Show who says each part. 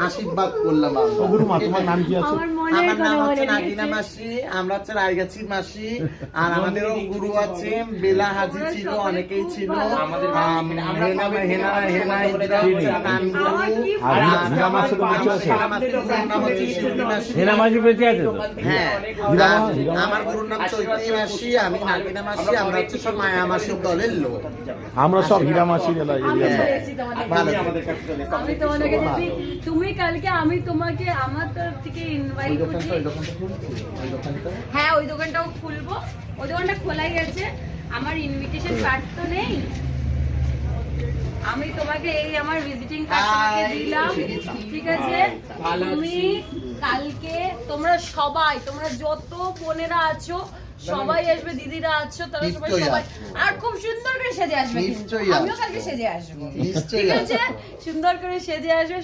Speaker 1: আশীর্বাদ করলাম।
Speaker 2: তোমার নাম কি আছে?
Speaker 1: আমার নাম হচ্ছে নাগিনা মাসি, আমরা হচ্ছে রায়গাছির মাসি। আর আমাদেরও গুরু আছে, বেলা হাজি ছিল, অনেকেই ছিল। হ্যাঁ, আমার গুরুর নাম চৈত্রী মাসি, আমি নাগিনা মাসি, আমরা হচ্ছে সব মায়া মাসির দলের লোক।
Speaker 2: আমরা সব হীরা মাসির
Speaker 3: তুমি কালকে আমি তোমাকে আমার তরফ থেকে ইনভাইট করছি। হ্যাঁ, ওই দোকানটাও খুলবো, ওই দোকানটা খোলাই গেছে। আমার ইনভিটেশন কার্ড তো নেই, আমি তোমাকে এই আমার ভিজিটিং কার্ড তোমাকে দিলাম, ঠিক আছে? তুমি কালকে তোমরা সবাই, তোমরা যত বোনেরা আছো সবাই আসবে, দিদিরা আছো, তারা সবাই আর খুব সুন্দর করে সেজে আসবে। আমিও কালকে সেজে আসবো, ঠিক আছে? সুন্দর করে সেজে আসবে।